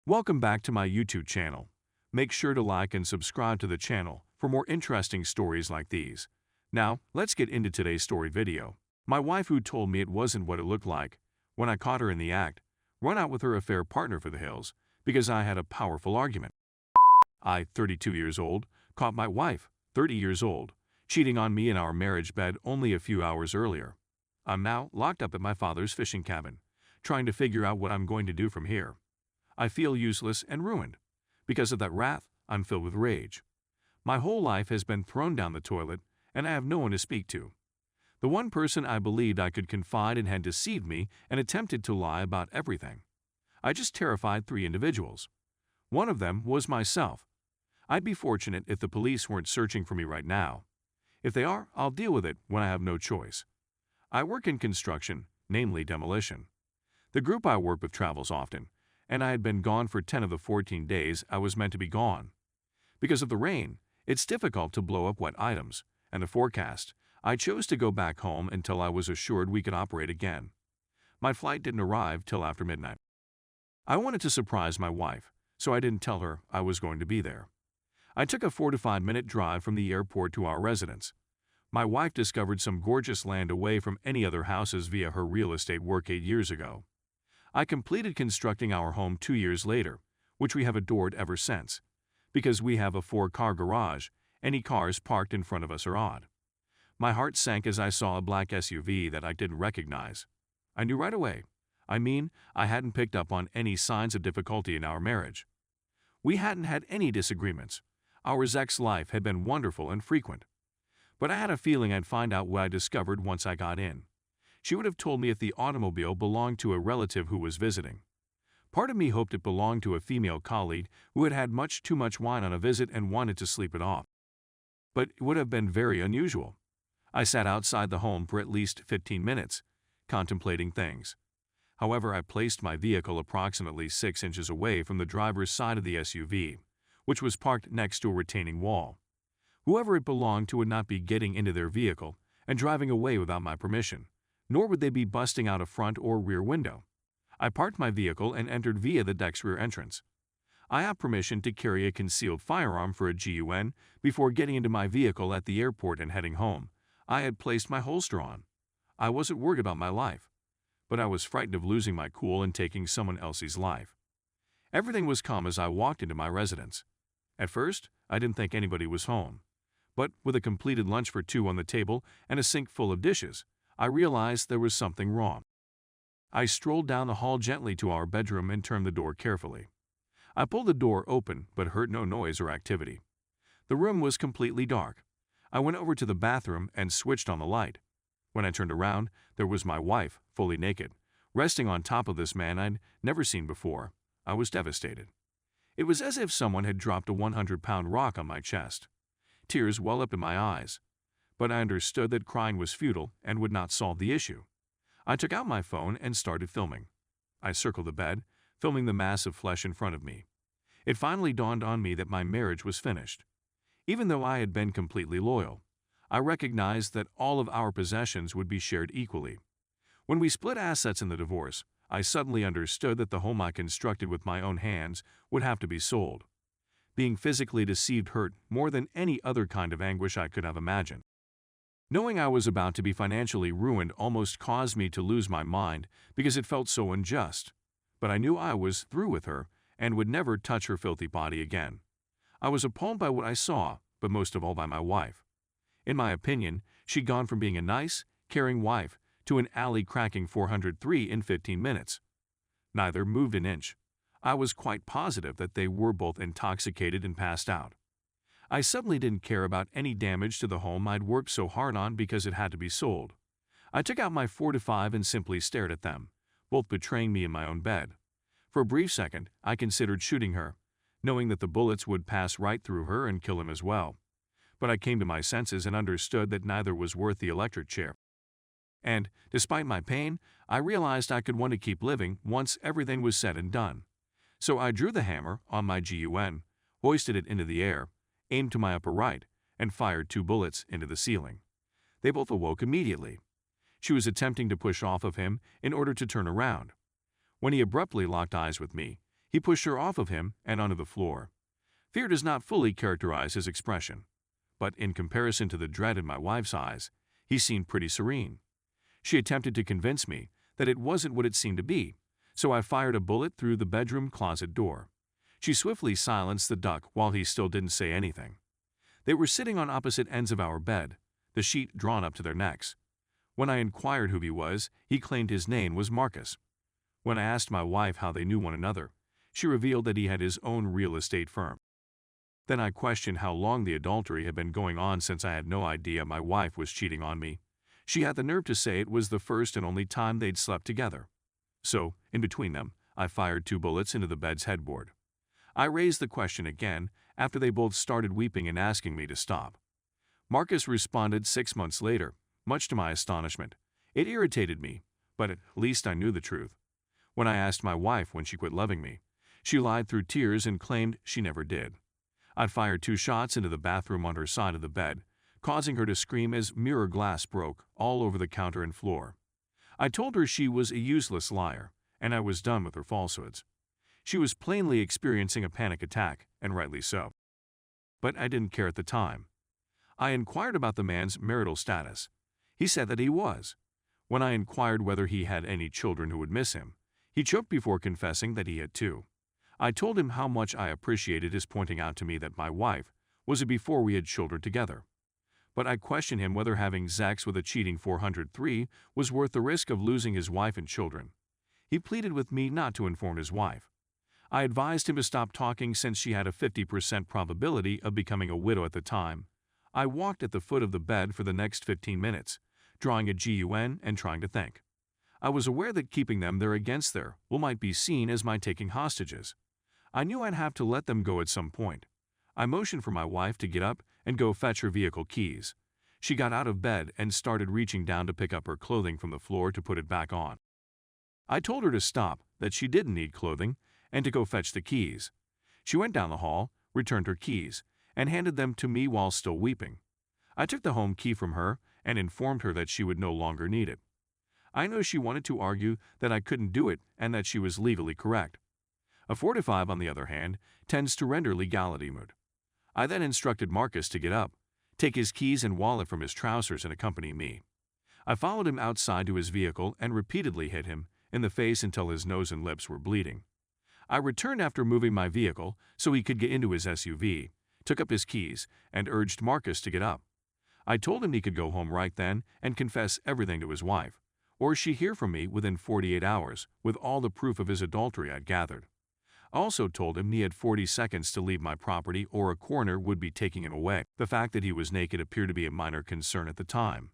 Welcome back to my YouTube channel. Make sure to like and subscribe to the channel for more interesting stories like these. Now, let's get into today's story video. My wife, who told me it wasn't what it looked like when I caught her in the act, run out with her affair partner for the hills because I had a powerful argument. I, 32 years old, caught my wife, 30 years old, cheating on me in our marriage bed only a few hours earlier. I'm now locked up at my father's fishing cabin, trying to figure out what I'm going to do from here. I feel useless and ruined. Because of that wrath, I'm filled with rage. My whole life has been thrown down the toilet, and I have no one to speak to. The one person I believed I could confide in had deceived me and attempted to lie about everything. I just terrified 3 individuals. One of them was myself. I'd be fortunate if the police weren't searching for me right now. If they are, I'll deal with it when I have no choice. I work in construction, namely demolition. The group I work with travels often, and I had been gone for 10 of the 14 days I was meant to be gone. Because of the rain, it's difficult to blow up wet items, and the forecast, I chose to go back home until I was assured we could operate again. My flight didn't arrive till after midnight. I wanted to surprise my wife, so I didn't tell her I was going to be there. I took a 4 to 5 minute drive from the airport to our residence. My wife discovered some gorgeous land away from any other houses via her real estate work 8 years ago. I completed constructing our home 2 years later, which we have adored ever since. Because we have a 4-car garage, any cars parked in front of us are odd. My heart sank as I saw a black SUV that I didn't recognize. I knew right away. I hadn't picked up on any signs of difficulty in our marriage. We hadn't had any disagreements. Our sex life had been wonderful and frequent. But I had a feeling I'd find out what I discovered once I got in. She would have told me if the automobile belonged to a relative who was visiting. Part of me hoped it belonged to a female colleague who had had much too much wine on a visit and wanted to sleep it off. But it would have been very unusual. I sat outside the home for at least 15 minutes, contemplating things. However, I placed my vehicle approximately 6 inches away from the driver's side of the SUV, which was parked next to a retaining wall. Whoever it belonged to would not be getting into their vehicle and driving away without my permission, nor would they be busting out a front or rear window. I parked my vehicle and entered via the deck's rear entrance. I have permission to carry a concealed firearm for a GUN before getting into my vehicle at the airport and heading home. I had placed my holster on. I wasn't worried about my life, but I was frightened of losing my cool and taking someone else's life. Everything was calm as I walked into my residence. At first, I didn't think anybody was home. But with a completed lunch for 2 on the table and a sink full of dishes, I realized there was something wrong. I strolled down the hall gently to our bedroom and turned the door carefully. I pulled the door open but heard no noise or activity. The room was completely dark. I went over to the bathroom and switched on the light. When I turned around, there was my wife, fully naked, resting on top of this man I'd never seen before. I was devastated. It was as if someone had dropped a 100-pound rock on my chest. Tears welled up in my eyes. But I understood that crying was futile and would not solve the issue. I took out my phone and started filming. I circled the bed, filming the mass of flesh in front of me. It finally dawned on me that my marriage was finished. Even though I had been completely loyal, I recognized that all of our possessions would be shared equally. When we split assets in the divorce, I suddenly understood that the home I constructed with my own hands would have to be sold. Being physically deceived hurt more than any other kind of anguish I could have imagined. Knowing I was about to be financially ruined almost caused me to lose my mind because it felt so unjust. But I knew I was through with her and would never touch her filthy body again. I was appalled by what I saw, but most of all by my wife. In my opinion, she'd gone from being a nice, caring wife to an alley-cracking 403 in 15 minutes. Neither moved an inch. I was quite positive that they were both intoxicated and passed out. I suddenly didn't care about any damage to the home I'd worked so hard on because it had to be sold. I took out my 45 and simply stared at them, both betraying me in my own bed. For a brief second, I considered shooting her, knowing that the bullets would pass right through her and kill him as well. But I came to my senses and understood that neither was worth the electric chair. And, despite my pain, I realized I could want to keep living once everything was said and done. So I drew the hammer on my GUN, hoisted it into the air, aimed to my upper right, and fired 2 bullets into the ceiling. They both awoke immediately. She was attempting to push off of him in order to turn around. When he abruptly locked eyes with me, He pushed her off of him and onto the floor. Fear does not fully characterize his expression, but in comparison to the dread in my wife's eyes, he seemed pretty serene. She attempted to convince me that it wasn't what it seemed to be, so I fired a bullet through the bedroom closet door. She swiftly silenced the duck while he still didn't say anything. They were sitting on opposite ends of our bed, the sheet drawn up to their necks. When I inquired who he was, he claimed his name was Marcus. When I asked my wife how they knew one another, she revealed that he had his own real estate firm. Then I questioned how long the adultery had been going on, since I had no idea my wife was cheating on me. She had the nerve to say it was the first and only time they'd slept together. So, in between them, I fired 2 bullets into the bed's headboard. I raised the question again after they both started weeping and asking me to stop. Marcus responded 6 months later, much to my astonishment. It irritated me, but at least I knew the truth. When I asked my wife when she quit loving me, she lied through tears and claimed she never did. I'd fired 2 shots into the bathroom on her side of the bed, causing her to scream as mirror glass broke all over the counter and floor. I told her she was a useless liar, and I was done with her falsehoods. She was plainly experiencing a panic attack, and rightly so. But I didn't care at the time. I inquired about the man's marital status. He said that he was. When I inquired whether he had any children who would miss him, he choked before confessing that he had 2. I told him how much I appreciated his pointing out to me that my wife was before we had children together. But I questioned him whether having sex with a cheating 403 was worth the risk of losing his wife and children. He pleaded with me not to inform his wife. I advised him to stop talking since she had a 50% probability of becoming a widow at the time. I walked at the foot of the bed for the next 15 minutes, drawing a GUN and trying to think. I was aware that keeping them there against their will might be seen as my taking hostages. I knew I'd have to let them go at some point. I motioned for my wife to get up and go fetch her vehicle keys. She got out of bed and started reaching down to pick up her clothing from the floor to put it back on. I told her to stop, that she didn't need clothing, and to go fetch the keys. She went down the hall, returned her keys, and handed them to me while still weeping. I took the home key from her and informed her that she would no longer need it. I know she wanted to argue that I couldn't do it and that she was legally correct. A 4-5, on the other hand, tends to render legality moot. I then instructed Marcus to get up, take his keys and wallet from his trousers and accompany me. I followed him outside to his vehicle and repeatedly hit him in the face until his nose and lips were bleeding. I returned after moving my vehicle so he could get into his SUV, took up his keys, and urged Marcus to get up. I told him he could go home right then and confess everything to his wife, or she'd hear from me within 48 hours with all the proof of his adultery I'd gathered. I also told him he had 40 seconds to leave my property or a coroner would be taking him away. The fact that he was naked appeared to be a minor concern at the time.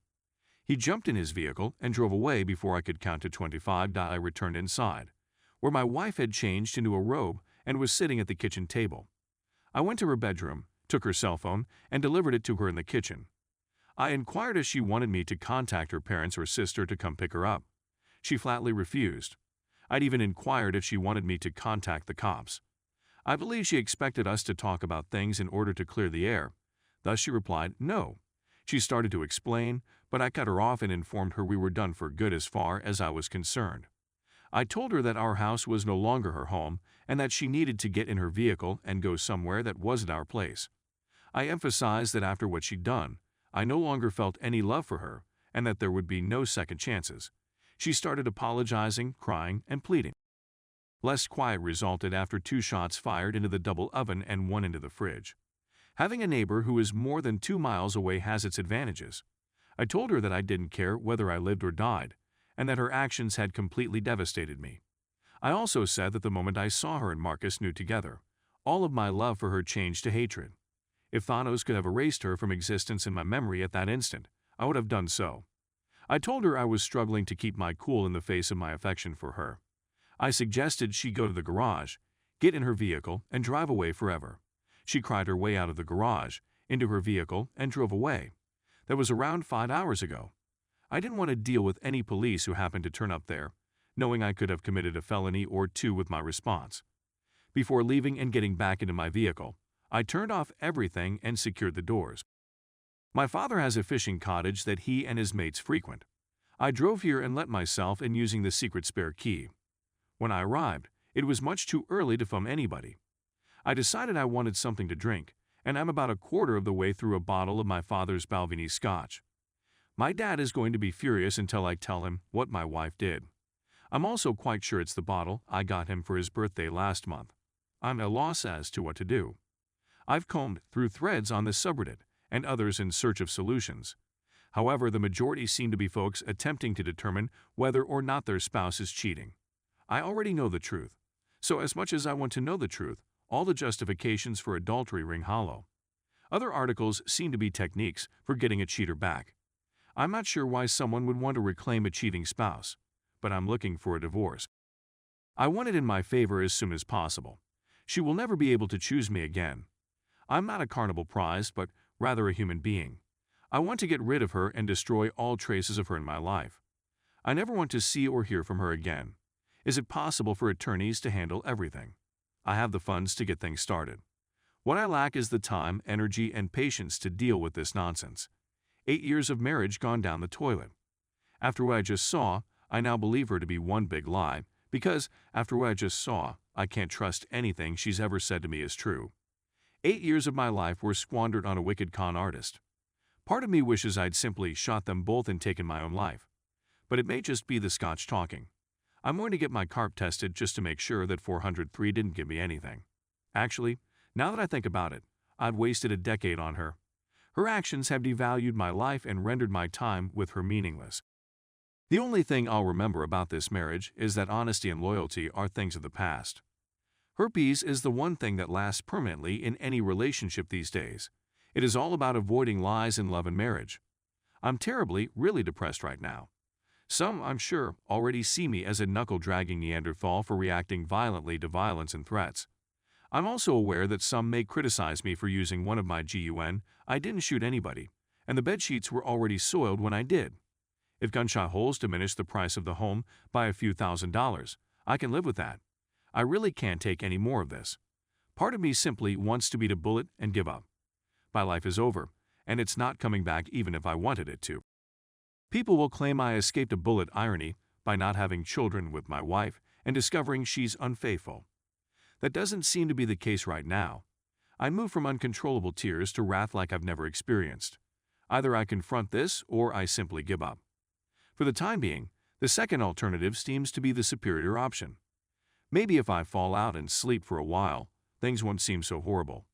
He jumped in his vehicle and drove away before I could count to 25. I returned inside, where my wife had changed into a robe and was sitting at the kitchen table. I went to her bedroom, took her cell phone, and delivered it to her in the kitchen. I inquired if she wanted me to contact her parents or sister to come pick her up. She flatly refused. I'd even inquired if she wanted me to contact the cops. I believe she expected us to talk about things in order to clear the air. Thus she replied, no. She started to explain, but I cut her off and informed her we were done for good as far as I was concerned. I told her that our house was no longer her home and that she needed to get in her vehicle and go somewhere that wasn't our place. I emphasized that after what she'd done, I no longer felt any love for her and that there would be no second chances. She started apologizing, crying, and pleading. Less quiet resulted after 2 shots fired into the double oven and 1 into the fridge. Having a neighbor who is more than 2 miles away has its advantages. I told her that I didn't care whether I lived or died, and that her actions had completely devastated me. I also said that the moment I saw her and Marcus nude together, all of my love for her changed to hatred. If Thanos could have erased her from existence in my memory at that instant, I would have done so. I told her I was struggling to keep my cool in the face of my affection for her. I suggested she go to the garage, get in her vehicle, and drive away forever. She cried her way out of the garage, into her vehicle, and drove away. That was around 5 hours ago. I didn't want to deal with any police who happened to turn up there, knowing I could have committed a felony or 2 with my response. Before leaving and getting back into my vehicle, I turned off everything and secured the doors. My father has a fishing cottage that he and his mates frequent. I drove here and let myself in using the secret spare key. When I arrived, It was much too early to phone anybody. I decided I wanted something to drink, and I'm about a quarter of the way through a bottle of my father's Balvenie scotch. My dad is going to be furious until I tell him what my wife did. I'm also quite sure it's the bottle I got him for his birthday last month. I'm at a loss as to what to do. I've combed through threads on this subreddit and others in search of solutions. However, the majority seem to be folks attempting to determine whether or not their spouse is cheating. I already know the truth, so as much as I want to know the truth, all the justifications for adultery ring hollow. Other articles seem to be techniques for getting a cheater back. I'm not sure why someone would want to reclaim a cheating spouse, but I'm looking for a divorce. I want it in my favor as soon as possible. She will never be able to choose me again. I'm not a carnival prize, but rather a human being. I want to get rid of her and destroy all traces of her in my life. I never want to see or hear from her again. Is it possible for attorneys to handle everything? I have the funds to get things started. What I lack is the time, energy, and patience to deal with this nonsense. 8 years of marriage gone down the toilet. After what I just saw, I now believe her to be one big lie, because after what I just saw, I can't trust anything she's ever said to me is true. 8 years of my life were squandered on a wicked con artist. Part of me wishes I'd simply shot them both and taken my own life. But it may just be the scotch talking. I'm going to get my carp tested just to make sure that 403 didn't give me anything. Actually, now that I think about it, I've wasted a decade on her. Her actions have devalued my life and rendered my time with her meaningless. The only thing I'll remember about this marriage is that honesty and loyalty are things of the past. Herpes is the one thing that lasts permanently in any relationship these days. It is all about avoiding lies in love and marriage. I'm terribly, really depressed right now. Some, I'm sure, already see me as a knuckle-dragging Neanderthal for reacting violently to violence and threats. I'm also aware that some may criticize me for using one of my GUN. I didn't shoot anybody, and the bedsheets were already soiled when I did. If gunshot holes diminish the price of the home by a few $1,000s, I can live with that. I really can't take any more of this. Part of me simply wants to beat a bullet and give up. My life is over, and it's not coming back even if I wanted it to. People will claim I escaped a bullet irony by not having children with my wife and discovering she's unfaithful. That doesn't seem to be the case right now. I move from uncontrollable tears to wrath like I've never experienced. Either I confront this or I simply give up. For the time being, the second alternative seems to be the superior option. Maybe if I fall out and sleep for a while, things won't seem so horrible.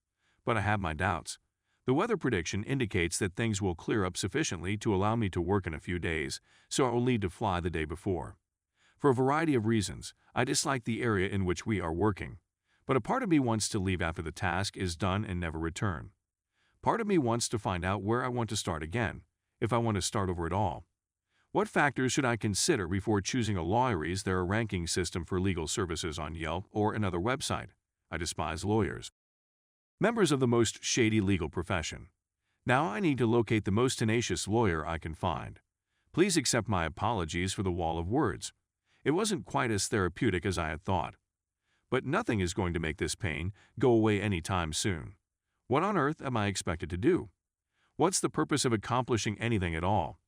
But I have my doubts. The weather prediction indicates that things will clear up sufficiently to allow me to work in a few days, so I will need to fly the day before. For a variety of reasons, I dislike the area in which we are working. But a part of me wants to leave after the task is done and never return. Part of me wants to find out where I want to start again, if I want to start over at all. What factors should I consider before choosing a lawyer's there a ranking system for legal services on Yelp or another website? I despise lawyers. Members of the most shady legal profession. Now I need to locate the most tenacious lawyer I can find. Please accept my apologies for the wall of words. It wasn't quite as therapeutic as I had thought. But nothing is going to make this pain go away anytime soon. What on earth am I expected to do? What's the purpose of accomplishing anything at all?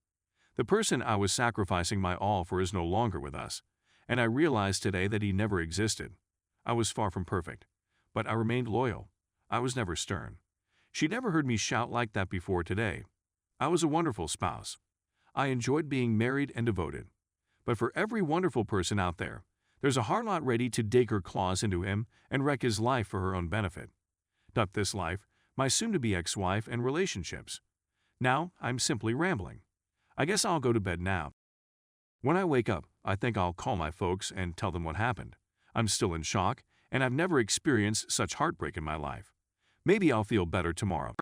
The person I was sacrificing my all for is no longer with us, and I realized today that he never existed. I was far from perfect, but I remained loyal. I was never stern. She never heard me shout like that before today. I was a wonderful spouse. I enjoyed being married and devoted. But for every wonderful person out there, there's a harlot ready to dig her claws into him and wreck his life for her own benefit. Duck this life, my soon-to-be ex-wife, and relationships. Now, I'm simply rambling. I guess I'll go to bed now. When I wake up, I think I'll call my folks and tell them what happened. I'm still in shock, and I've never experienced such heartbreak in my life. Maybe I'll feel better tomorrow.